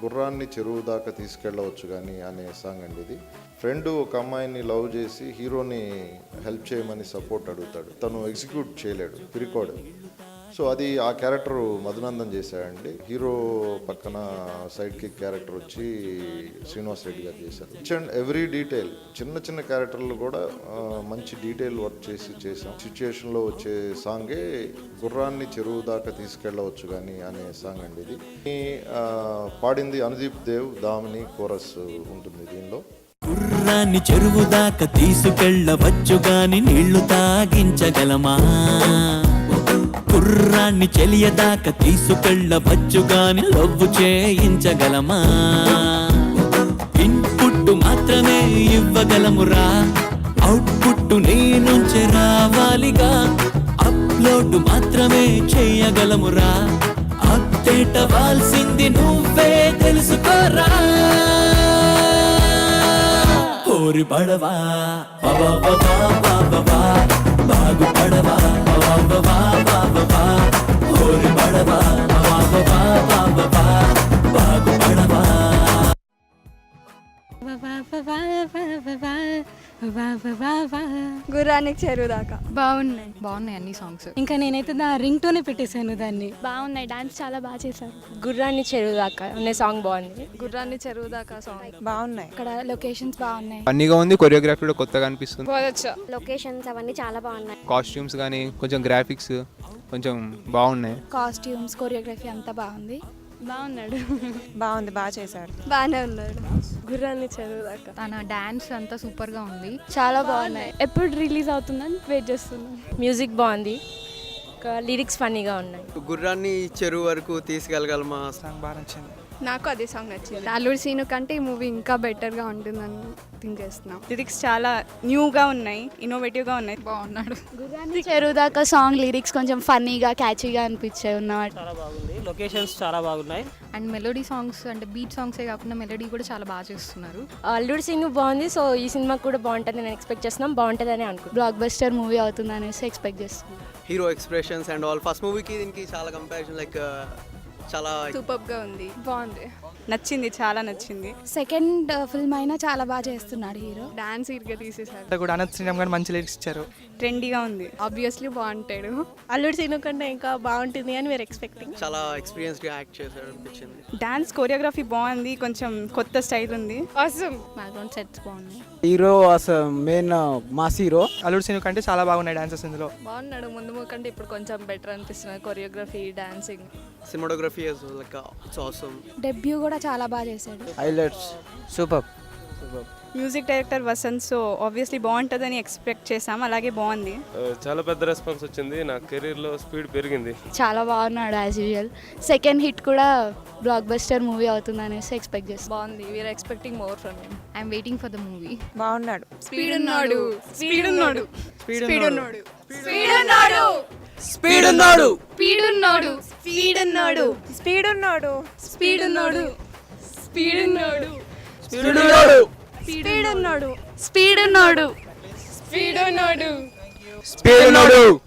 గుర్రాన్ని చెరువు దాకా తీసుకెళ్ళవచ్చు కానీ అనే సాంగ్ అండి ఇది. ఫ్రెండ్ ఒక అమ్మాయిని లవ్ చేసి హీరోని హెల్ప్ చేయమని సపోర్ట్ అడుగుతాడు, తను ఎగ్జిక్యూట్ చేయలేడు, పిరికోడు. సో అది ఆ క్యారెక్టర్ మధునందన్ చేశాడండి. హీరో పక్కన సైడ్ కిక్ క్యారెక్టర్ వచ్చి శ్రీనివాస్ రెడ్డి గారు చేశారు. ఈచ్ అండ్ ఎవ్రీ డీటెయిల్, చిన్న చిన్న క్యారెక్టర్లు కూడా మంచి డీటెయిల్ వర్క్ చేసాం. సిచ్యుయేషన్లో వచ్చే సాంగే గుర్రాన్ని చెరువు దాకా తీసుకెళ్ళవచ్చు కానీ అనే సాంగ్ అండి ఇది. పాడింది అనుదీప్ దేవ్, దామిని కోరస్ ఉంటుంది దీనిలో. గుర్రాన్ని చెరువు దాకా తీసుకెళ్ళవచ్చు గాని నీళ్లు తాగించగలమా, గుర్రాన్ని చెలియదాకా తీసుకెళ్ళవచ్చు గాని లవ్వు చేయించగలమా, ఇన్పుట్ మాత్రమే ఇవ్వగలమురా, అవుట్పుట్ నీ నుంచి రావాలిగా, అప్లోడ్ మాత్రమే చేయగలమురా, అప్డేట్ అవ్వాల్సింది నువ్వే తెలుసుకోరా. ఓరి పడవా బాగుపడవా ఓరి పడవా బాగుపడవా. గుర్రానికి చెరువు దాకా బాగున్నాయి అన్ని సాంగ్స్. ఇంకా నేనైతే రింగ్ టోనే పెట్టేశాను దాన్ని. బాగున్నాయి, డాన్స్ చాలా బాగా చేశారు. గుర్రాన్ని చెరువు దాకా అనే సాంగ్ బాగుంది. గుర్రాన్ని చెరువు దాకా సాంగ్ బాగున్నాయి. ఇక్కడ లొకేషన్స్ బాగున్నాయి, ఫన్నీగా ఉంది, కొరియోగ్రఫీ కూడా కొత్తగా అనిపిస్తుంది. లొకేషన్స్ అవన్నీ చాలా బాగున్నాయి. కాస్ట్యూమ్స్ కానీ కొంచెం గ్రాఫిక్స్ కొంచెం బాగున్నాయి. కాస్ట్యూమ్స్, కొరియోగ్రఫీ అంతా బాగుంది. బాగున్నాడు, బాగుంది, బాగా చేశాడు, బాగానే ఉన్నాడు. గుర్రాన్ని చెరువు దాకా తన డాన్స్ అంతా సూపర్ గా ఉంది, చాలా బాగున్నాయి. ఎప్పుడు రిలీజ్ అవుతుందని వెయిట్ చేస్తున్నాం. మ్యూజిక్ బాగుంది, లిరిక్స్ ఫన్నీగా ఉన్నాయి. గుర్రాన్ని చెరువు వరకు తీసుకెళ్ళగలమా సాంగ్ బాగా నచ్చింది. నాకు అదే సాంగ్ నచ్చింది. అల్లుడు సీను కంటే ఈ మూవీ ఇంకా బెటర్గా ఉంటుందని థింక్ చేస్తున్నాం. లిరిక్స్ చాలా న్యూగా ఉన్నాయి, ఇన్నోవేటివ్గా ఉన్నాయి. బాగున్నాడు. గుర్రాన్ని చెరువు దాకా సాంగ్ లిరిక్స్ కొంచెం ఫన్నీగా, క్యాచీగా అనిపించాయి ఉన్నమాట. చాలా బాగుంది, లొకేషన్స్ చాలా బాగున్నాయి. అండ్ మెలోడీ సాంగ్స్ అంటే బీట్ సాంగ్సే కాకుండా మెలోడీ కూడా చాలా బాగా చేస్తున్నారు. అల్లుడు సీను బాగుంది, సో ఈ సినిమా కూడా బాగుంటుంది నేను ఎక్స్పెక్ట్ చేస్తున్నాం. బాగుంటుందని అనుకుంటున్నాను. బ్లాక్ బస్టర్ మూవీ అవుతుంది అనేసి ఎక్స్పెక్ట్ చేస్తున్నాం. Hero expressions and all first మూవీకి దీనికి చాలా కంపారిజన్ లైక్ చాలా సూపర్గా ఉంది, బాగుంది, నచ్చింది, చాలా నచ్చింది. సెకండ్ ఫిల్మ్ అయినా చాలా బాగా చేస్తున్నాడు హీరో. డాన్స్ ఇరుగా తీసేసారు. కూడా అనంత్ శ్రీరామ్ గారు మంచి లిరిక్స్ ఇచ్చారు. ట్రెండీగా ఉంది. ఆబ్వియస్లీ బాగుంటాడు. అల్లుడు సీను కంటే ఇంకా బాగుంటుంది అని వేర్ ఎక్స్పెక్టింగ్. చాలా ఎక్స్పీరియన్స్గా యాక్ట్ చేశాడు అనిపించింది. డాన్స్ కొరియోగ్రఫీ బాగుంది, కొంచెం కొత్త స్టైల్ ఉంది. ఆసమ్. బ్యాక్గ్రౌండ్ సెట్స్ బాగున్నాయి. Hero main mass hero. అల్లుడు సీను కంటే చాలా బాగున్నాయి డాన్సెస్ ఇందులో. బాగున్నాడు, ముందు కంటే ఇప్పుడు కొంచెం బెటర్ అనిపిస్తుంది. Choreography, dancing, cinematography like it's awesome. Debut కూడా చాలా బాగా చేశాడు. Highlights super. Music director Vasanth, so obviously బాగుంటుందని ఎక్స్పెక్ట్ చేసాం, అలాగే బాగుంది. చాలా పెద్ద రెస్పాన్స్ వచ్చింది, నా కెరీర్లో స్పీడ్ పెరిగింది. చాలా బాగున్నాడు యాజ్ యూజువల్. సెకండ్ హిట్ కూడా బ్లాక్ బస్టర్ మూవీ అవుతుంది అనేసి ఎక్స్పెక్ట్ చేస్తాం. బాగుంది. We're expecting more from him. I'm waiting for the movie. బాగున్నాడు. స్పీడ్ ఉన్నాడు, స్పీడ్ ఉన్నాడు, స్పీడ్ ఉన్నాడు, స్పీడ్ ఉన్నాడు, స్పీడ్ ఉన్నాడు, స్పీడ్ ఉన్నాడు, స్పీడ్ ఉన్నాడు, స్పీడ్ ఉన్నాడు, స్పీడ్ ఉన్నాడు, స్పీడ్ ఉన్నాడు, స్పీడ్ ఉన్నాడు, స్పీడ్ ఉన్నాడు, స్పీడ్ ఉన్నాడు, స్పీడ్ ఉన్నాడు, స్పీడ్ ఉన్నాడు.